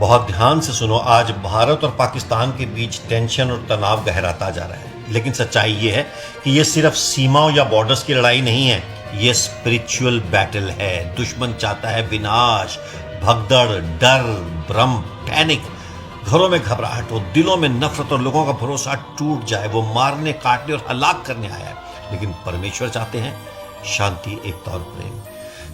बहुत ध्यान से सुनो। आज भारत और पाकिस्तान के बीच टेंशन और तनाव गहराता जा रहा है, लेकिन सच्चाई ये है कि ये सिर्फ सीमाओं या बॉर्डर्स की लड़ाई नहीं है, ये स्पिरिचुअल बैटल है। दुश्मन चाहता है विनाश, भगदड़, डर, भ्रम, पैनिक। घरों में घबराहट हो, दिलों में नफरत और लोगों का भरोसा टूट जाए। वो मारने, काटने और हलाक करने आया है, लेकिन परमेश्वर चाहते हैं शांति, एकता और प्रेम।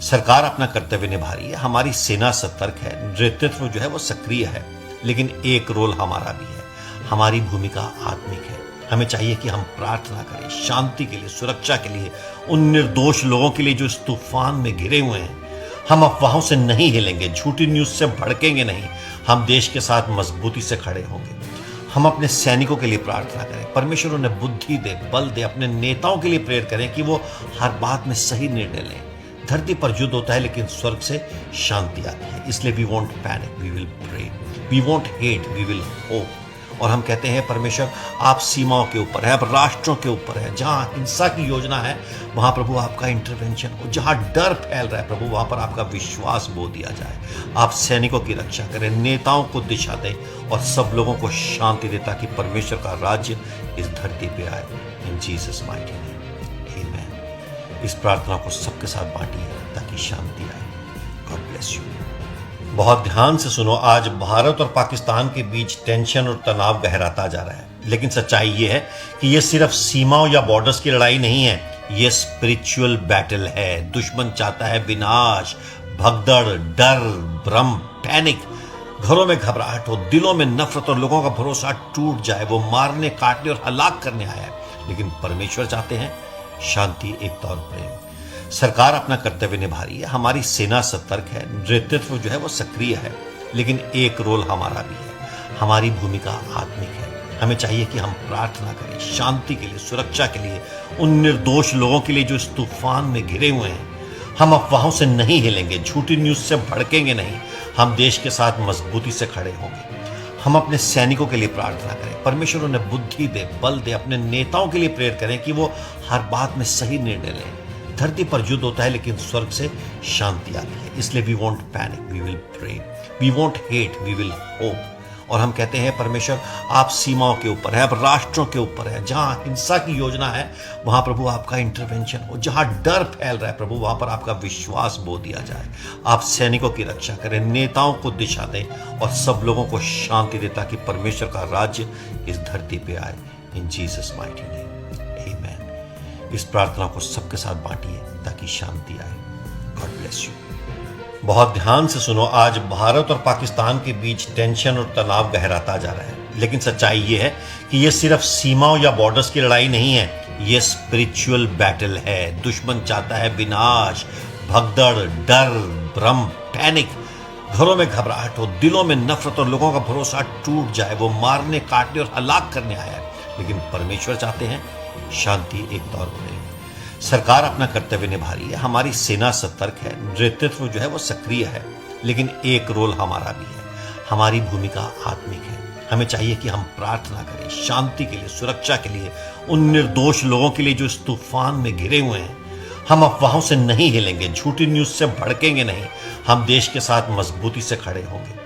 सरकार अपना कर्तव्य निभा रही है, हमारी सेना सतर्क है, नेतृत्व जो है वो सक्रिय है, लेकिन एक रोल हमारा भी है। हमारी भूमिका आत्मिक है। हमें चाहिए कि हम प्रार्थना करें शांति के लिए, सुरक्षा के लिए, उन निर्दोष लोगों के लिए जो इस तूफान में घिरे हुए हैं। हम अफवाहों से नहीं हिलेंगे, झूठी न्यूज से भड़केंगे नहीं। हम देश के साथ मजबूती से खड़े होंगे। हम अपने सैनिकों के लिए प्रार्थना करें, परमेश्वर उन्हें बुद्धि दे, बल दे। अपने नेताओं के लिए प्रेयर करें कि वो हर बात में सही निर्णय लें। धरती पर युद्ध होता है, लेकिन स्वर्ग से शांति आती है। इसलिए we won't panic, we will pray. We won't hate, we will hope. और हम कहते हैं परमेश्वर आप सीमाओं के ऊपर है, आप राष्ट्रों के ऊपर है। जहां हिंसा की योजना है वहां प्रभु आपका इंटरवेंशन हो। जहां डर फैल रहा है प्रभु वहां पर आपका विश्वास बो दिया जाए। आप सैनिकों की रक्षा करें, नेताओं को दिशा दें और सब लोगों को शांति दे, ताकि परमेश्वर का राज्य इस धरती पे आए। इन जीसस माइटी नेम, आमीन। इस प्रार्थना को सबके साथ बांटिए ताकि शांति आए। God bless you. बहुत ध्यान से सुनो। आज भारत और पाकिस्तान के बीच टेंशन और तनाव गहराता जा रहा है, लेकिन सच्चाई ये है कि ये सिर्फ सीमाओं या बॉर्डर्स की लड़ाई नहीं है, ये स्पिरिचुअल बैटल है। दुश्मन चाहता है विनाश, भगदड़, डर, भ्रम, पैनिक। घरों में घबराहट हो, दिलों में नफरत और लोगों का भरोसा टूट जाए। वो मारने, काटने और हलाक करने आया है, लेकिन परमेश्वर चाहते हैं शांति, एकता और प्रेम। सरकार अपना कर्तव्य निभा रही है, हमारी सेना सतर्क है, नेतृत्व जो है वो सक्रिय है, लेकिन एक रोल हमारा भी है। हमारी भूमिका आत्मिक है। हमें चाहिए कि हम प्रार्थना करें शांति के लिए, सुरक्षा के लिए, उन निर्दोष लोगों के लिए जो इस तूफान में घिरे हुए हैं। हम अफवाहों से नहीं हिलेंगे, झूठी न्यूज से भड़केंगे नहीं। हम देश के साथ मजबूती से खड़े होंगे। हम अपने सैनिकों के लिए प्रार्थना करें, परमेश्वर उन्हें बुद्धि दे, बल दे। अपने नेताओं के लिए प्रेयर करें कि वो हर बात में सही निर्णय लें। धरती पर युद्ध होता है, लेकिन स्वर्ग से शांति आती है। इसलिए we won't panic, we will pray. We won't hate, we will hope. और हम कहते हैं परमेश्वर आप सीमाओं के ऊपर है, आप राष्ट्रों के ऊपर है। जहां हिंसा की योजना है वहां प्रभु आपका इंटरवेंशन हो। जहां डर फैल रहा है प्रभु वहां पर आपका विश्वास बो दिया जाए। आप सैनिकों की रक्षा करें, नेताओं को दिशा दें और सब लोगों को शांति दे, ताकि परमेश्वर का राज्य इस धरती पे आए। इन जीसस माइटी नेम, आमीन। इस प्रार्थना को सबके साथ बांटिए ताकि शांति आए। God bless you. बहुत ध्यान से सुनो। आज भारत और पाकिस्तान के बीच टेंशन और तनाव गहराता जा रहा है, लेकिन सच्चाई ये है कि ये सिर्फ सीमाओं या बॉर्डर्स की लड़ाई नहीं है, ये स्पिरिचुअल बैटल है। दुश्मन चाहता है विनाश, भगदड़, डर, भ्रम, पैनिक। घरों में घबराहट हो, दिलों में नफरत और लोगों का भरोसा टूट जाए। वो मारने, काटने और हलाक करने आया है, लेकिन परमेश्वर चाहते हैं शांति, एकता और प्रेम। सरकार अपना कर्तव्य निभा रही है, हमारी सेना सतर्क है, नेतृत्व जो है वो सक्रिय है, लेकिन एक रोल हमारा भी है। हमारी भूमिका आत्मिक है। हमें चाहिए कि हम प्रार्थना करें शांति के लिए, सुरक्षा के लिए, उन निर्दोष लोगों के लिए जो इस तूफान में घिरे हुए हैं। हम अफवाहों से नहीं हिलेंगे, झूठी न्यूज से भड़केंगे नहीं। हम देश के साथ मजबूती से खड़े होंगे।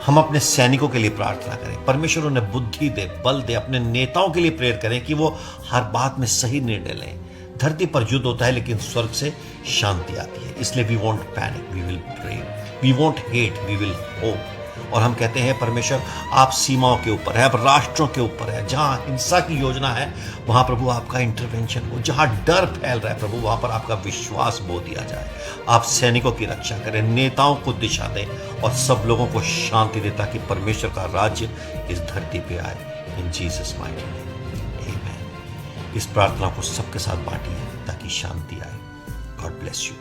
हम अपने सैनिकों के लिए प्रार्थना करें, परमेश्वर उन्हें बुद्धि दे, बल दे। अपने नेताओं के लिए प्रेयर करें कि वो हर बात में सही निर्णय लें। धरती पर युद्ध होता है, लेकिन स्वर्ग से शांति आती है। इसलिए we won't panic, we will pray. We won't hate, we will hope. और हम कहते हैं परमेश्वर आप सीमाओं के ऊपर है, आप राष्ट्रों के ऊपर है। जहां हिंसा की योजना है वहां प्रभु आपका इंटरवेंशन हो। जहां डर फैल रहा है प्रभु वहां पर आपका विश्वास बो दिया जाए। आप सैनिकों की रक्षा करें, नेताओं को दिशा दें और सब लोगों को शांति दे, ताकि परमेश्वर का राज्य इस धरती पे आए। इन जीसस माइटी नेम, आमीन। इस प्रार्थना को सबके साथ बांटिए ताकि शांति आए। God bless you.